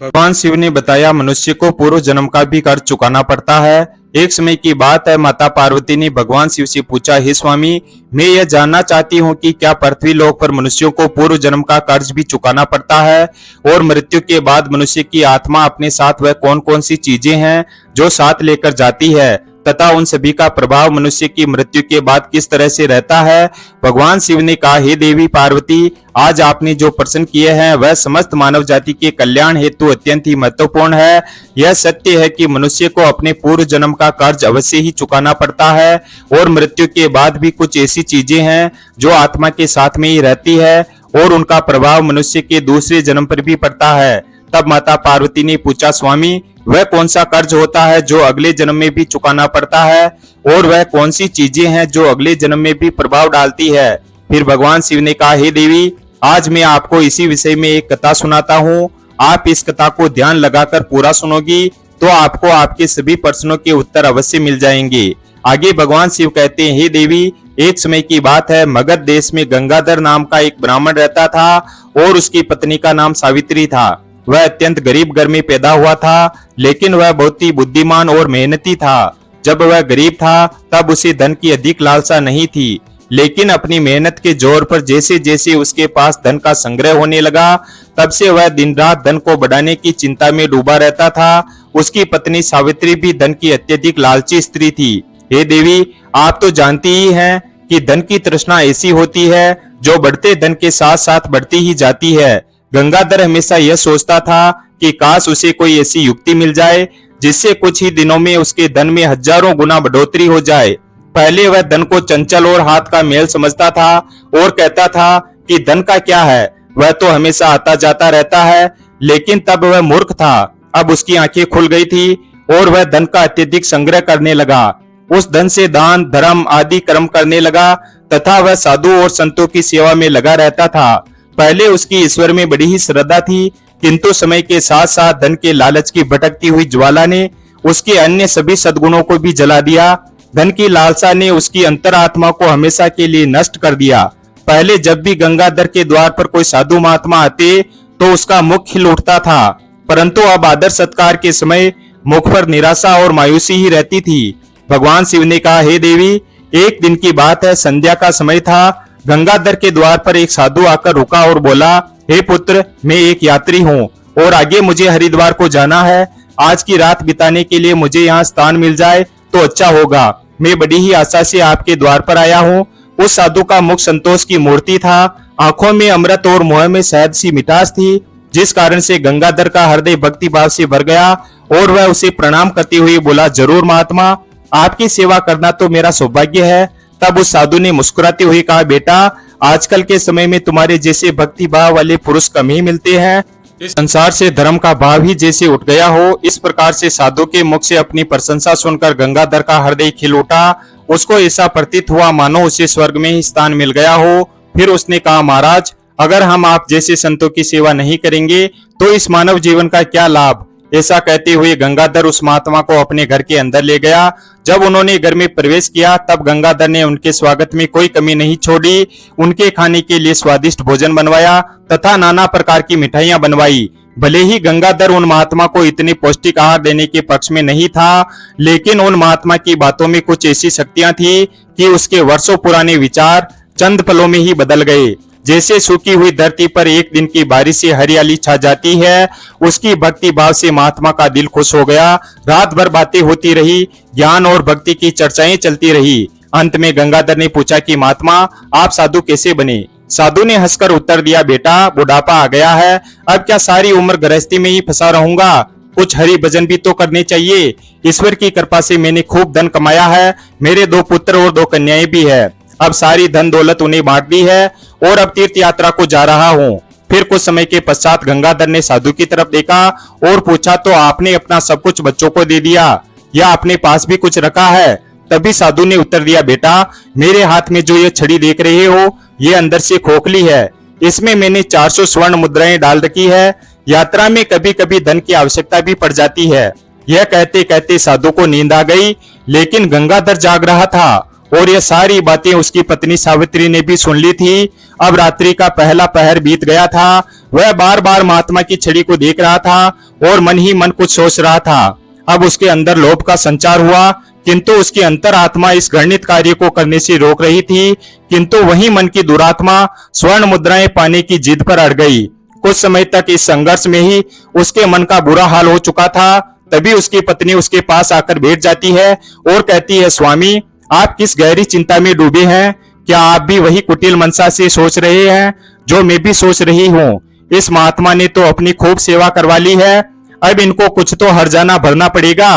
भगवान शिव ने बताया मनुष्य को पूर्व जन्म का भी कर्ज चुकाना पड़ता है। एक समय की बात है, माता पार्वती ने भगवान शिव से पूछा, हे स्वामी, मैं यह जानना चाहती हूँ कि क्या पृथ्वी लोक पर मनुष्यों को पूर्व जन्म का कर्ज भी चुकाना पड़ता है, और मृत्यु के बाद मनुष्य की आत्मा अपने साथ वह कौन कौन सी चीजें हैं जो साथ लेकर जाती है, तथा उन सभी का प्रभाव मनुष्य की मृत्यु के बाद किस तरह से रहता है। भगवान शिव ने कहा, हे देवी पार्वती, आज आपने जो प्रश्न किए हैं वह समस्त मानव जाति के कल्याण हेतु अत्यंत ही महत्वपूर्ण है। यह सत्य है कि मनुष्य को अपने पूर्व जन्म का कर्ज अवश्य ही चुकाना पड़ता है, और मृत्यु के बाद भी कुछ ऐसी चीजें हैं जो आत्मा के साथ में ही रहती है, और उनका प्रभाव मनुष्य के दूसरे जन्म पर भी पड़ता है। तब माता पार्वती ने पूछा, स्वामी, वह कौन सा कर्ज होता है जो अगले जन्म में भी चुकाना पड़ता है, और वह कौन सी चीजें हैं जो अगले जन्म में भी प्रभाव डालती है। फिर भगवान शिव ने कहा, हे देवी, आज मैं आपको इसी विषय में एक कथा सुनाता हूँ। आप इस कथा को ध्यान लगाकर पूरा सुनोगी तो आपको आपके सभी प्रश्नों के उत्तर अवश्य मिल जाएंगे। आगे भगवान शिव कहते हैं, हे देवी, एक समय की बात है, मगध देश में गंगाधर नाम का एक ब्राह्मण रहता था, और उसकी पत्नी का नाम सावित्री था। वह अत्यंत गरीब घर में पैदा हुआ था, लेकिन वह बहुत ही बुद्धिमान और मेहनती था। जब वह गरीब था तब उसे धन की अधिक लालसा नहीं थी, लेकिन अपनी मेहनत के जोर पर जैसे जैसे उसके पास धन का संग्रह होने लगा, तब से वह दिन रात धन को बढ़ाने की चिंता में डूबा रहता था। उसकी पत्नी सावित्री भी धन की अत्यधिक लालची स्त्री थी। हे देवी, आप तो जानती ही हैं कि धन की तृष्णा ऐसी होती है जो बढ़ते धन के साथ साथ बढ़ती ही जाती है। गंगाधर हमेशा यह सोचता था कि काश उसे कोई ऐसी युक्ति मिल जाए जिससे कुछ ही दिनों में उसके धन में हजारों गुना बढ़ोतरी हो जाए। पहले वह धन को चंचल और हाथ का मेल समझता था और कहता था कि धन का क्या है, वह तो हमेशा आता जाता रहता है। लेकिन तब वह मूर्ख था। अब उसकी आंखें खुल गई थी और वह धन का अत्यधिक संग्रह करने लगा। उस धन से दान धर्म आदि कर्म करने लगा तथा वह साधु और संतों की सेवा में लगा रहता था। पहले उसकी ईश्वर में बड़ी ही श्रद्धा थी, किंतु समय के साथ साथ धन के लालच की भटकती हुई ज्वाला ने उसके अन्य सभी सद्गुणों को भी जला दिया। धन की लालसा ने उसकी अंतरात्मा को हमेशा के लिए नष्ट कर दिया। पहले जब भी गंगाधर के द्वार पर कोई साधु महात्मा आते तो उसका मुख खिल उठता था, परंतु अब आदर सत्कार के समय मुख पर निराशा और मायूसी ही रहती थी। भगवान शिव ने कहा, हे देवी, एक दिन की बात है, संध्या का समय था। गंगाधर के द्वार पर एक साधु आकर रुका और बोला, हे पुत्र, मैं एक यात्री हूँ और आगे मुझे हरिद्वार को जाना है। आज की रात बिताने के लिए मुझे यहाँ स्थान मिल जाए तो अच्छा होगा। मैं बड़ी ही आशा से आपके द्वार पर आया हूँ। उस साधु का मुख संतोष की मूर्ति था, आंखों में अमृत और मुंह में शहद सी मिठास थी, जिस कारण से गंगाधर का हृदय भक्ति भाव से भर गया और वह उसे प्रणाम करते हुए बोला, जरूर महात्मा, आपकी सेवा करना तो मेरा सौभाग्य है। तब उस साधु ने मुस्कुराते हुए कहा, बेटा, आजकल के समय में तुम्हारे जैसे भक्ति भाव वाले पुरुष कम ही मिलते हैं। इस संसार से धर्म का भाव ही जैसे उठ गया हो। इस प्रकार से साधु के मुख से अपनी प्रशंसा सुनकर गंगाधर का हृदय खिल उठा। उसको ऐसा प्रतीत हुआ मानो उसे स्वर्ग में ही स्थान मिल गया हो। फिर उसने कहा, महाराज, अगर हम आप जैसे संतों की सेवा नहीं करेंगे तो इस मानव जीवन का क्या लाभ। ऐसा कहते हुए गंगाधर उस महात्मा को अपने घर के अंदर ले गया। जब उन्होंने घर में प्रवेश किया तब गंगाधर ने उनके स्वागत में कोई कमी नहीं छोड़ी। उनके खाने के लिए स्वादिष्ट भोजन बनवाया तथा नाना प्रकार की मिठाइयां बनवाई। भले ही गंगाधर उन महात्मा को इतने पौष्टिक आहार देने के पक्ष में नहीं था, लेकिन उन महात्मा की बातों में कुछ ऐसी शक्तियां थी कि उसके वर्षों पुराने विचार चंद पलों में ही बदल गए। जैसे सूखी हुई धरती पर एक दिन की बारिश से हरियाली छा जाती है, उसकी भक्ति भाव से महात्मा का दिल खुश हो गया। रात भर बातें होती रही, ज्ञान और भक्ति की चर्चाएं चलती रही। अंत में गंगाधर ने पूछा कि महात्मा, आप साधु कैसे बने। साधु ने हंसकर उत्तर दिया, बेटा, बुढ़ापा आ गया है, अब क्या सारी उम्र गृहस्थी में ही फंसा रहूंगा। कुछ हरि भजन भी तो करने चाहिए। ईश्वर की कृपा से मैंने खूब धन कमाया है। मेरे 2 पुत्र और 2 कन्याएं भी है। अब सारी धन दौलत उन्हें बांट दी है और अब तीर्थ यात्रा को जा रहा हूँ। फिर कुछ समय के पश्चात गंगाधर ने साधु की तरफ देखा और पूछा, तो आपने अपना सब कुछ बच्चों को दे दिया या अपने पास भी कुछ रखा है। तभी साधु ने उत्तर दिया, बेटा, मेरे हाथ में जो ये छड़ी देख रहे हो, ये अंदर से खोखली है। इसमें मैंने 400 स्वर्ण मुद्राएं डाल रखी है। यात्रा में कभी कभी धन की आवश्यकता भी पड़ जाती है। यह कहते कहते साधु को नींद आ गई, लेकिन गंगाधर जाग रहा था और ये सारी बातें उसकी पत्नी सावित्री ने भी सुन ली थी। अब रात्रि का पहला पहर बीत गया था। वह बार बार महात्मा की छड़ी को देख रहा था और मन ही मन कुछ सोच रहा था। अब उसके अंदर लोभ का संचार हुआ, किंतु उसकी अंतरात्मा इस घृणित कार्य को करने से रोक रही थी। किंतु वही मन की दुरात्मा स्वर्ण मुद्राएं पाने की जिद पर अड़ गई। कुछ समय तक इस संघर्ष में ही उसके मन का बुरा हाल हो चुका था। तभी उसकी पत्नी उसके पास आकर बैठ जाती है और कहती है, स्वामी, आप किस गहरी चिंता में डूबे हैं? क्या आप भी वही कुटिल मनसा से सोच रहे हैं जो मैं भी सोच रही हूँ? इस महात्मा ने तो अपनी खूब सेवा करवा ली है, अब इनको कुछ तो हर्जाना भरना पड़ेगा।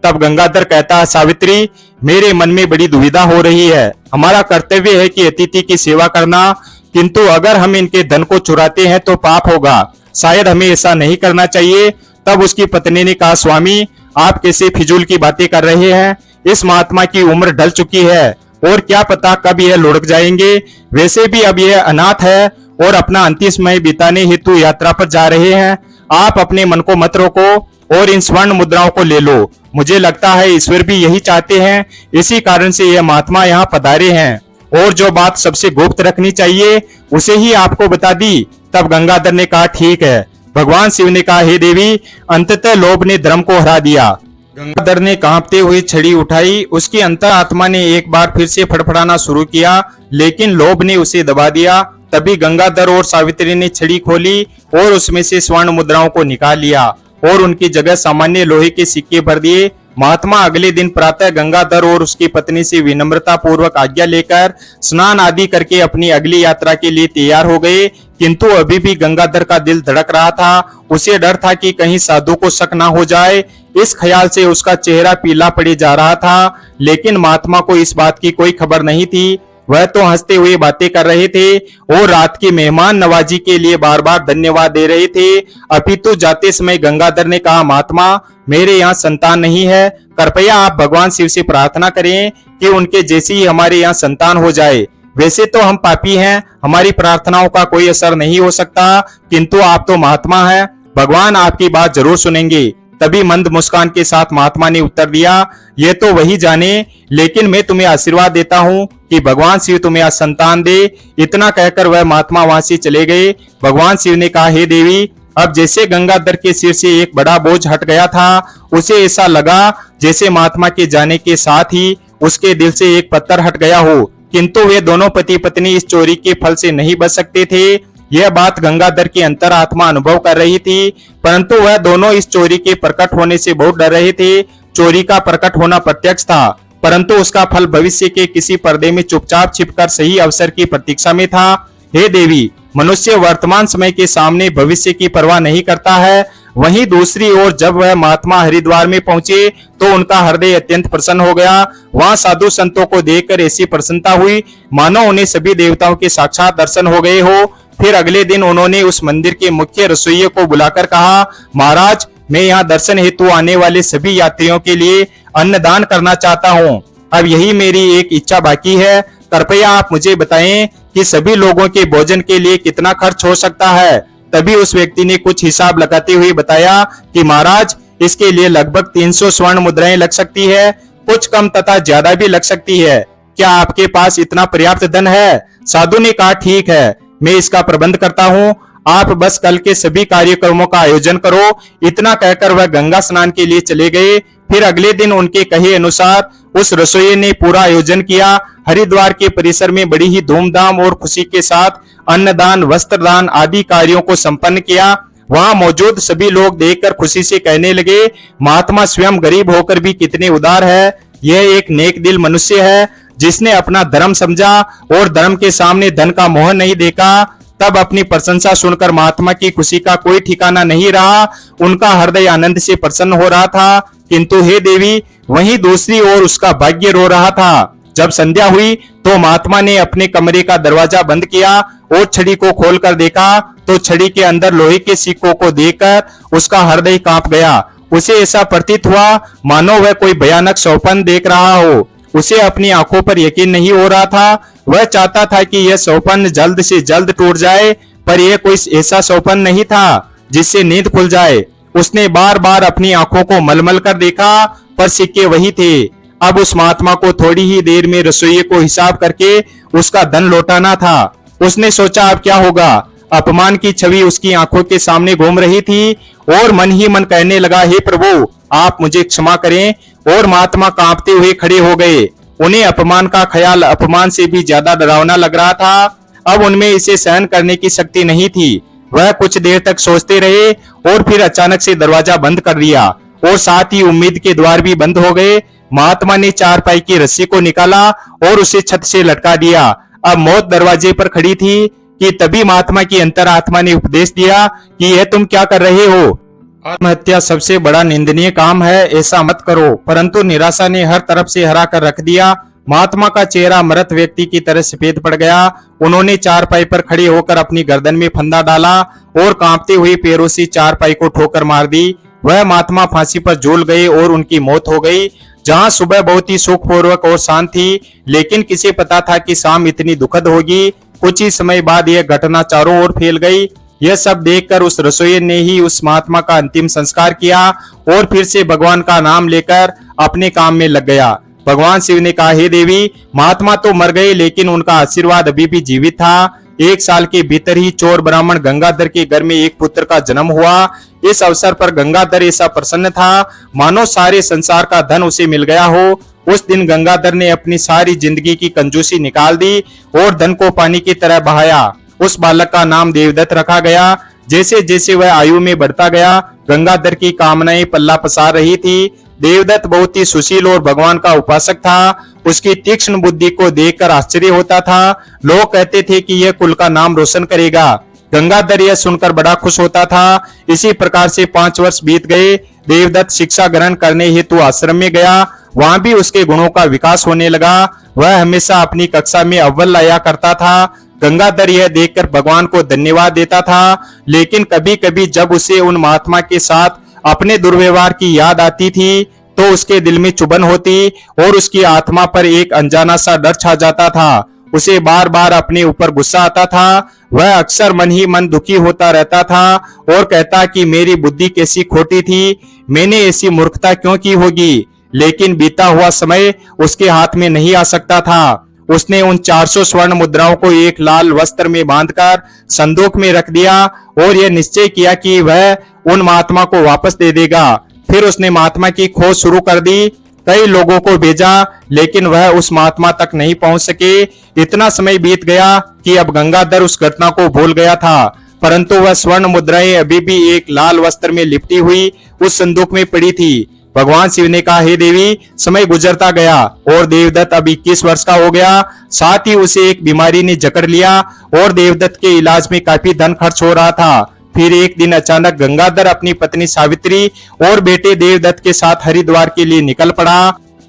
तब गंगाधर कहता है, सावित्री, मेरे मन में बड़ी दुविधा हो रही है। हमारा कर्तव्य है कि अतिथि की सेवा करना, किंतु अगर हम इनके धन को चुराते हैं तो पाप होगा। शायद हमें ऐसा नहीं करना चाहिए। तब उसकी पत्नी ने कहा, स्वामी, आप कैसे फिजूल की बातें कर रहे हैं? इस महात्मा की उम्र ढल चुकी है और क्या पता कब यह लुढ़क जाएंगे। वैसे भी अब यह अनाथ है और अपना अंतिम समय बिताने हेतु यात्रा पर जा रहे हैं। आप अपने मन को मत रोको और इन स्वर्ण मुद्राओं को ले लो। मुझे लगता है ईश्वर भी यही चाहते हैं, इसी कारण से यह महात्मा यहाँ पधारे हैं और जो बात सबसे गुप्त रखनी चाहिए उसे ही आपको बता दी। तब गंगाधर ने कहा, ठीक है। भगवान शिव ने कहा, हे देवी, अंततः लोभ ने धर्म को हरा दिया। गंगाधर ने कांपते हुए छड़ी उठाई। उसकी अंतरात्मा ने एक बार फिर से फड़फड़ाना शुरू किया, लेकिन लोभ ने उसे दबा दिया। तभी गंगाधर और सावित्री ने छड़ी खोली और उसमें से स्वर्ण मुद्राओं को निकाल लिया और उनकी जगह सामान्य लोहे के सिक्के भर दिए। महात्मा अगले दिन प्रातः गंगाधर और उसकी पत्नी से विनम्रता पूर्वक आज्ञा लेकर स्नान आदि करके अपनी अगली यात्रा के लिए तैयार हो गए। किंतु अभी भी गंगाधर का दिल धड़क रहा था। उसे डर था कि कहीं साधु को शक ना हो जाए। इस ख्याल से उसका चेहरा पीला पड़े जा रहा था, लेकिन महात्मा को इस बात की कोई खबर नहीं थी। वह तो हंसते हुए बातें कर रहे थे और रात की मेहमान नवाजी के लिए बार बार धन्यवाद दे रहे थे। अपितु जाते समय गंगाधर ने कहा, महात्मा, मेरे यहाँ संतान नहीं है, कृपया आप भगवान शिव से प्रार्थना करें कि उनके जैसी ही हमारे यहाँ संतान हो जाए। वैसे तो हम पापी हैं, हमारी प्रार्थनाओं का कोई असर नहीं हो सकता, किंतु आप तो महात्मा हैं, भगवान आपकी बात जरूर सुनेंगे। तभी मंद मुस्कान के साथ महात्मा ने उत्तर दिया, ये तो वही जाने, लेकिन मैं तुम्हें आशीर्वाद देता हूँ कि भगवान शिव तुम्हें आज संतान दे। इतना कहकर वह महात्मा वहां से चले गए। भगवान शिव ने कहा, हे देवी, अब जैसे गंगाधर के सिर से एक बड़ा बोझ हट गया था, उसे ऐसा लगा जैसे महात्मा के जाने के साथ ही उसके दिल से एक पत्थर हट गया हो। किंतु वे दोनों पति पत्नी इस चोरी के फल से नहीं बच सकते थे। यह बात गंगाधर की अंतरात्मा अनुभव कर रही थी, परंतु वह दोनों इस चोरी के प्रकट होने से बहुत डर रहे थे। चोरी का प्रकट होना प्रत्यक्ष था, परंतु उसका फल भविष्य के किसी पर्दे में चुपचाप छिपकर सही अवसर की प्रतीक्षा में था। हे देवी, मनुष्य वर्तमान समय के सामने भविष्य की परवाह नहीं करता है। वहीं दूसरी ओर जब वह महात्मा हरिद्वार में पहुंचे तो उनका हृदय अत्यंत प्रसन्न हो गया। वहां साधु संतों को देखकर ऐसी प्रसन्नता हुई मानो उन्हें सभी देवताओं के साक्षात दर्शन हो गए हो। फिर अगले दिन उन्होंने उस मंदिर के मुख्य रसोइये को बुलाकर कहा, महाराज, मैं यहाँ दर्शन हेतु आने वाले सभी यात्रियों के लिए अन्नदान करना चाहता हूँ। अब यही मेरी एक इच्छा बाकी है। कृपया आप मुझे बताएं कि सभी लोगों के भोजन के लिए कितना खर्च हो सकता है। तभी उस व्यक्ति ने कुछ हिसाब लगाते हुए बताया कि महाराज, इसके लिए लगभग 300 स्वर्ण मुद्राएं लग सकती है, कुछ कम तथा ज्यादा भी लग सकती है। क्या आपके पास इतना पर्याप्त धन है? साधु ने कहा, ठीक है, मैं इसका प्रबंध करता हूँ, आप बस कल के सभी कार्यक्रमों का आयोजन करो। इतना कहकर वह गंगा स्नान के लिए चले गए। फिर अगले दिन उनके कहे अनुसार उस रसोइये ने पूरा आयोजन किया। हरिद्वार के परिसर में बड़ी ही धूमधाम और खुशी के साथ अन्नदान, वस्त्रदान आदि कार्यों को संपन्न किया। वहां मौजूद सभी लोग देखकर खुशी से कहने लगे, महात्मा स्वयं गरीब होकर भी कितने उदार है। यह एक नेक दिल मनुष्य है जिसने अपना धर्म समझा और धर्म के सामने धन का मोह नहीं देखा। तब अपनी प्रशंसा सुनकर महात्मा की खुशी का कोई ठिकाना नहीं रहा। उनका हृदय आनंद से प्रसन्न हो रहा था। किंतु हे देवी, वहीं दूसरी ओर उसका भाग्य रो रहा था। जब संध्या हुई तो महात्मा ने अपने कमरे का दरवाजा बंद किया और छड़ी को खोलकर देखा तो छड़ी के अंदर लोहे के सिक्कों को देखकर उसका हृदय कांप गया। उसे ऐसा प्रतीत हुआ मानो वह कोई भयानक स्वप्न देख रहा हो। उसे अपनी आंखों पर यकीन नहीं हो रहा था। वह चाहता था कि यह स्वप्न जल्द से जल्द टूट जाए, पर यह कोई ऐसा स्वप्न नहीं था जिससे नींद खुल जाए। उसने बार बार अपनी आंखों को मलमल कर देखा, पर सिक्के वही थे। अब उस महात्मा को थोड़ी ही देर में रसोइये को हिसाब करके उसका धन लौटाना था। उसने सोचा अब क्या होगा। अपमान की छवि उसकी आंखों के सामने घूम रही थी और मन ही मन कहने लगा, हे प्रभु आप मुझे क्षमा करें। और महात्मा कांपते हुए खड़े हो गए। उन्हें अपमान का ख्याल अपमान से भी ज्यादा डरावना लग रहा था। अब उनमें इसे सहन करने की शक्ति नहीं थी। वह कुछ देर तक सोचते रहे और फिर अचानक से दरवाजा बंद कर दिया और साथ ही उम्मीद के द्वार भी बंद हो गए। महात्मा ने चारपाई की रस्सी को निकाला और उसे छत से लटका दिया। अब मौत दरवाजे पर खड़ी थी कि तभी महात्मा की अंतरात्मा ने उपदेश दिया कि यह तुम क्या कर रहे हो। आत्महत्या सबसे बड़ा निंदनीय काम है, ऐसा मत करो। परंतु निराशा ने हर तरफ से हरा कर रख दिया। महात्मा का चेहरा मृत व्यक्ति की तरह सफेद पड़ गया। उन्होंने चारपाई पर खड़े होकर अपनी गर्दन में फंदा डाला और कांपते हुए पैरों से चारपाई को ठोकर मार दी। वह महात्मा फांसी पर झूल गए और उनकी मौत हो गई। जहां सुबह बहुत ही सुखपूर्वक और शांत थी, लेकिन किसे पता था कि शाम इतनी दुखद होगी। कुछ ही समय बाद यह घटना चारों ओर फैल गई। यह सब देखकर उस रसोइये ने ही उस महात्मा का अंतिम संस्कार किया और फिर से भगवान का नाम लेकर अपने काम में लग गया। भगवान शिव ने कहा, हे देवी, महात्मा तो मर गए लेकिन उनका आशीर्वाद अभी भी जीवित था। 1 साल के भीतर ही चोर ब्राह्मण गंगाधर के घर में एक पुत्र का जन्म हुआ। इस अवसर पर गंगाधर ऐसा प्रसन्न था मानो सारे संसार का धन उसे मिल गया हो। उस दिन गंगाधर ने अपनी सारी जिंदगी की कंजूसी निकाल दी और धन को पानी की तरह बहाया। उस बालक का नाम देवदत्त रखा गया। जैसे जैसे वह आयु में बढ़ता गया, गंगाधर की कामनाएं पल्ला पसार रही थी। देवदत्त बहुत ही सुशील और भगवान का उपासक था। उसकी तीक्ष्ण बुद्धि को देखकर आश्चर्य होता था। लोग कहते थे कि यह कुल का नाम रोशन करेगा। गंगाधर यह सुनकर बड़ा खुश होता था। इसी प्रकार से 5 वर्ष बीत गए। देवदत्त शिक्षा ग्रहण करने हेतु आश्रम में गया। वहां भी उसके गुणों का विकास होने लगा। वह हमेशा अपनी कक्षा में अव्वल लाया करता था। गंगाधर यह देखकर भगवान को धन्यवाद देता था, लेकिन कभी कभी जब उसे उन महात्मा के साथ अपने दुर्व्यवहार की याद आती थी तो उसके दिल में चुभन होती और उसकी आत्मा पर एक अनजाना सा डर छा जाता था। उसे बार बार अपने ऊपर गुस्सा आता था। वह अक्सर मन ही मन दुखी होता रहता था और कहता कि मेरी बुद्धि कैसी खोटी थी, मैंने ऐसी मूर्खता क्यों की होगी। लेकिन बीता हुआ समय उसके हाथ में नहीं आ सकता था। उसने उन 400 स्वर्ण मुद्राओं को एक लाल वस्त्र में बांधकर संदूक में रख दिया और यह निश्चय किया कि वह उन महात्मा को वापस दे देगा। फिर उसने महात्मा की खोज शुरू कर दी। कई लोगों को भेजा, लेकिन वह उस महात्मा तक नहीं पहुंच सके। इतना समय बीत गया कि अब गंगाधर उस घटना को भूल गया था, परंतु वह स्वर्ण मुद्राएं अभी भी एक लाल वस्त्र में लिपटी हुई उस संदूक में पड़ी थी। भगवान शिव ने कहा, हे देवी, समय गुजरता गया और देवदत्त अब 21 वर्ष का हो गया। साथ ही उसे एक बीमारी ने जकड़ लिया और देवदत्त के इलाज में काफी धन खर्च हो रहा था। फिर एक दिन अचानक गंगाधर अपनी पत्नी सावित्री और बेटे देवदत्त के साथ हरिद्वार के लिए निकल पड़ा।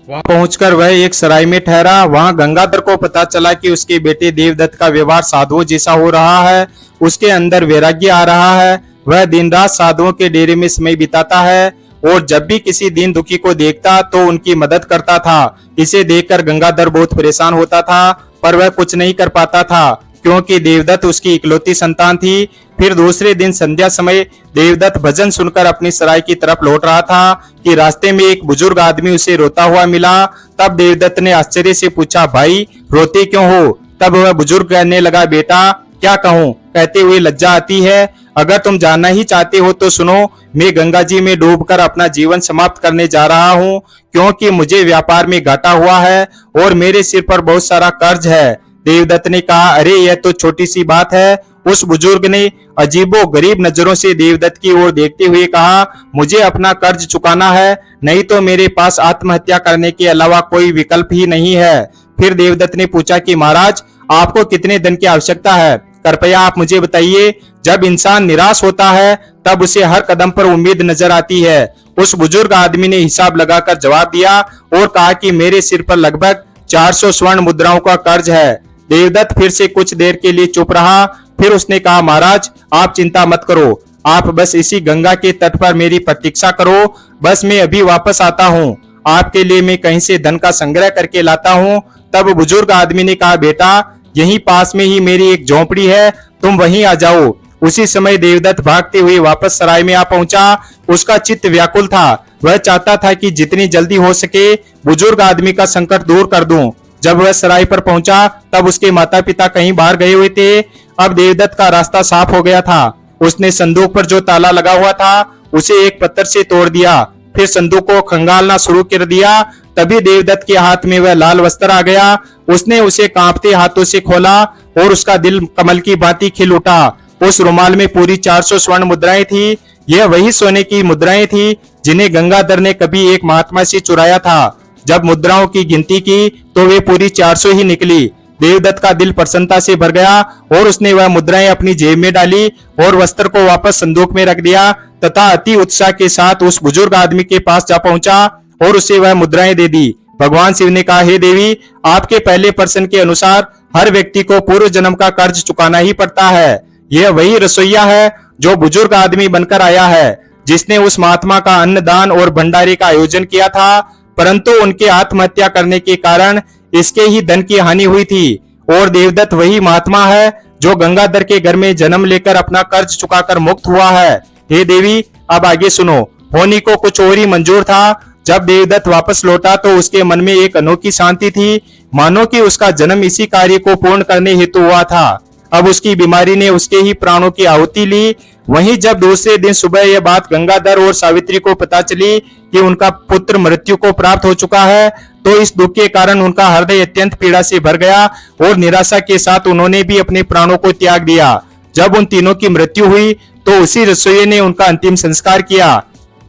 वहां पहुंचकर वह एक सराय में ठहरा। वहां गंगाधर को पता चला कि उसके बेटे देवदत्त का व्यवहार साधुओं जैसा हो रहा है। उसके अंदर वैराग्य आ रहा है। वह दिन रात साधुओं के डेरे में समय बिताता है और जब भी किसी दीन दुखी को देखता तो उनकी मदद करता था। इसे देखकर गंगाधर बहुत परेशान होता था, पर वह कुछ नहीं कर पाता था क्योंकि देवदत्त उसकी इकलौती संतान थी। फिर दूसरे दिन संध्या समय देवदत्त भजन सुनकर अपनी सराय की तरफ लौट रहा था कि रास्ते में एक बुजुर्ग आदमी उसे रोता हुआ मिला। तब देवदत्त ने आश्चर्य से पूछा, भाई रोते क्यों हो? तब वह बुजुर्ग कहने लगा, बेटा क्या कहूँ, कहते हुए लज्जा आती है। अगर तुम जानना ही चाहते हो तो सुनो, मैं गंगा जी में डूबकर अपना जीवन समाप्त करने जा रहा हूँ क्योंकि मुझे व्यापार में घाटा हुआ है और मेरे सिर पर बहुत सारा कर्ज है। देवदत्त ने कहा, अरे यह तो छोटी सी बात है। उस बुजुर्ग ने अजीबो गरीब नजरों से देवदत्त की ओर देखते हुए कहा, मुझे अपना कर्ज चुकाना है, नहीं तो मेरे पास आत्महत्या करने के अलावा कोई विकल्प ही नहीं है। फिर देवदत्त ने पूछा कि महाराज, आपको कितने धन की आवश्यकता है? कृपया आप मुझे बताइए। जब इंसान निराश होता है तब उसे हर कदम पर उम्मीद नजर आती है। उस बुजुर्ग आदमी ने हिसाब लगाकर जवाब दिया और कहा कि मेरे सिर पर लगभग 400 स्वर्ण मुद्राओं का कर्ज है। देवदत्त फिर से कुछ देर के लिए चुप रहा। फिर उसने कहा, महाराज आप चिंता मत करो, आप बस इसी गंगा के तट पर मेरी प्रतीक्षा करो। बस मैं अभी वापस आता हूँ, आपके लिए मैं कहीं से धन का संग्रह करके लाता हूँ। तब बुजुर्ग आदमी ने कहा, बेटा यहीं पास में ही मेरी एक झोंपड़ी है, तुम वहीं आ जाओ। उसी समय देवदत्त भागते हुए वापस सराय में आ पहुंचा। उसका चित्त व्याकुल था। वह चाहता था कि जितनी जल्दी हो सके बुजुर्ग आदमी का संकट दूर कर दूं। जब वह सराय पर पहुंचा तब उसके माता पिता कहीं बाहर गए हुए थे। अब देवदत्त का रास्ता साफ हो गया था। उसने संदूक पर जो ताला लगा हुआ था उसे एक पत्थर से तोड़ दिया, फिर संदूक को खंगालना शुरू कर दिया। तभी देवदत्त के हाथ में वह लाल वस्त्र आ गया। उसने उसे कांपते हाथों से खोला और उसका दिल कमल की भांति खिल उठा। उस रुमाल में पूरी 400 स्वर्ण मुद्राएं थी। यह वही सोने की मुद्राएं थी जिन्हें गंगाधर ने कभी एक महात्मा से चुराया था। जब मुद्राओं की गिनती की तो वे पूरी 400 ही निकली। देवदत्त का दिल प्रसन्नता से भर गया और उसने वह मुद्राएं अपनी जेब में डाली और वस्त्र को वापस संदूक में रख दिया तथा अति उत्साह के साथ उस बुजुर्ग आदमी के पास जा पहुंचा और उसे वह मुद्राएं दे दी। भगवान शिव ने कहा, हे देवी, आपके पहले प्रश्न के अनुसार हर व्यक्ति को पूर्व जन्म का कर्ज चुकाना ही पड़ता है। यह वही रसोइया है जो बुजुर्ग आदमी बनकर आया है, जिसने उस महात्मा का अन्नदान और भंडारे का आयोजन किया था, परंतु उनके आत्महत्या करने के कारण इसके ही धन की हानि हुई थी। और देवदत्त वही महात्मा है जो गंगाधर के घर में जन्म लेकर अपना कर्ज चुकाकर मुक्त हुआ है। हे देवी, अब आगे सुनो। होनी को कुछ और ही मंजूर था। जब देवदत्त वापस लौटा तो उसके मन में एक अनोखी शांति थी, मानो कि उसका जन्म इसी कार्य को पूर्ण करने हेतु हुआ था। अब उसकी बीमारी ने उसके ही प्राणों की आहुति ली। वहीं जब दूसरे दिन सुबह यह बात गंगाधर और सावित्री को पता चली कि उनका पुत्र मृत्यु को प्राप्त हो चुका है, तो इस दुख के कारण उनका हृदय अत्यंत पीड़ा से भर गया और निराशा के साथ उन्होंने भी अपने प्राणों को त्याग दिया। जब उन तीनों की मृत्यु हुई तो उसी रसोइये ने उनका अंतिम संस्कार किया।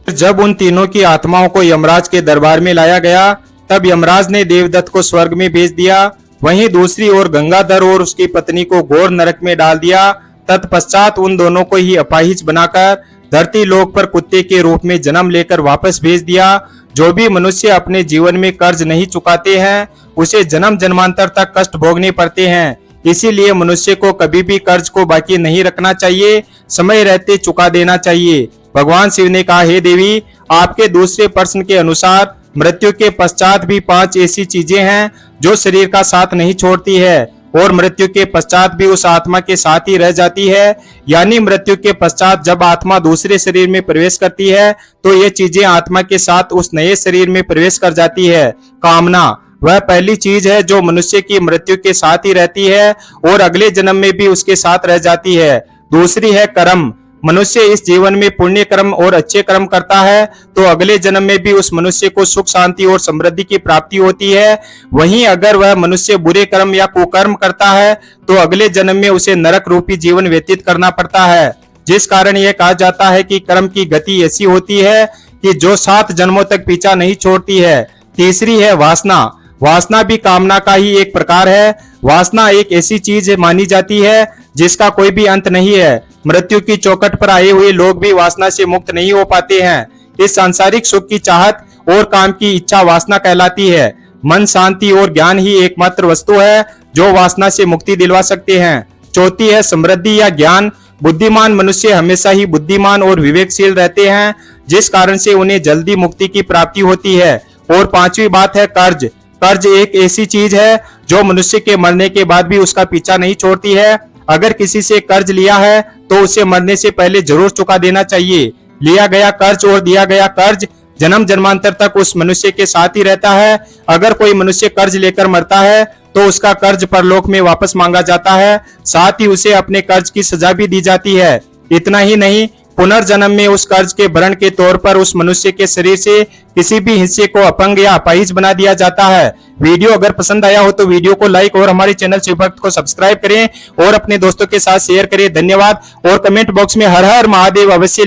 जब उन तीनों की आत्माओं को यमराज के दरबार में लाया गया तब यमराज ने देवदत्त को स्वर्ग में भेज दिया। वहीं दूसरी ओर गंगाधर और उसकी पत्नी को घोर नरक में डाल दिया। तत्पश्चात उन दोनों को ही अपाहिज बनाकर धरती लोक पर कुत्ते के रूप में जन्म लेकर वापस भेज दिया। जो भी मनुष्य अपने जीवन में कर्ज नहीं चुकाते हैं उसे जन्म जन्मांतर तक कष्ट भोगने पड़ते हैं। इसीलिए मनुष्य को कभी भी कर्ज को बाकी नहीं रखना चाहिए, समय रहते चुका देना चाहिए। भगवान शिव ने कहा, हे देवी, आपके दूसरे प्रश्न के अनुसार मृत्यु के पश्चात भी 5 ऐसी चीजें हैं जो शरीर का साथ नहीं छोड़ती है और मृत्यु के पश्चात भी उस आत्मा के साथ ही रह जाती है। यानी मृत्यु के पश्चात जब आत्मा दूसरे शरीर में प्रवेश करती है तो ये चीजें आत्मा के साथ उस नए शरीर में प्रवेश कर जाती है। कामना वह पहली चीज है जो मनुष्य की मृत्यु के साथ ही रहती है और अगले जन्म में भी उसके साथ रह जाती है। दूसरी है कर्म। मनुष्य इस जीवन में पुण्य कर्म और अच्छे कर्म करता है तो अगले जन्म में भी उस मनुष्य को सुख शांति और समृद्धि की प्राप्ति होती है। वहीं अगर वह मनुष्य बुरे कर्म या कुकर्म करता है तो अगले जन्म में उसे नरक रूपी जीवन व्यतीत करना पड़ता है। जिस कारण यह कहा जाता है कि कर्म की गति ऐसी होती है कि जो 7 जन्मों तक पीछा नहीं छोड़ती है। तीसरी है वासना। वासना भी कामना का ही एक प्रकार है। वासना एक ऐसी चीज मानी जाती है जिसका कोई भी अंत नहीं है। मृत्यु की चौखट पर आए हुए लोग भी वासना से मुक्त नहीं हो पाते हैं। इस सांसारिक सुख की चाहत और काम की इच्छा वासना कहलाती है। मन, शांति और ज्ञान ही एकमात्र वस्तु है जो वासना से मुक्ति दिलवा सकते हैं। चौथी है समृद्धि या ज्ञान। बुद्धिमान मनुष्य हमेशा ही बुद्धिमान और विवेकशील रहते हैं, जिस कारण से उन्हें जल्दी मुक्ति की प्राप्ति होती है। और 5वीं बात है कर्ज। कर्ज एक ऐसी चीज है जो मनुष्य के मरने के बाद भी उसका पीछा नहीं छोड़ती है। अगर किसी से कर्ज लिया है तो उसे मरने से पहले जरूर चुका देना चाहिए। लिया गया कर्ज और दिया गया कर्ज जन्म जन्मांतर तक उस मनुष्य के साथ ही रहता है। अगर कोई मनुष्य कर्ज लेकर मरता है तो उसका कर्ज परलोक में वापस मांगा जाता है, साथ ही उसे अपने कर्ज की सजा भी दी जाती है। इतना ही नहीं, पुनर्जन्म में उस कर्ज के भरण के तौर पर उस मनुष्य के शरीर से किसी भी हिस्से को अपंग या अपाहिज बना दिया जाता है। वीडियो अगर पसंद आया हो तो वीडियो को लाइक और हमारे चैनल शिवभक्त को सब्सक्राइब करें और अपने दोस्तों के साथ शेयर करें। धन्यवाद। और कमेंट बॉक्स में हर हर महादेव अवश्य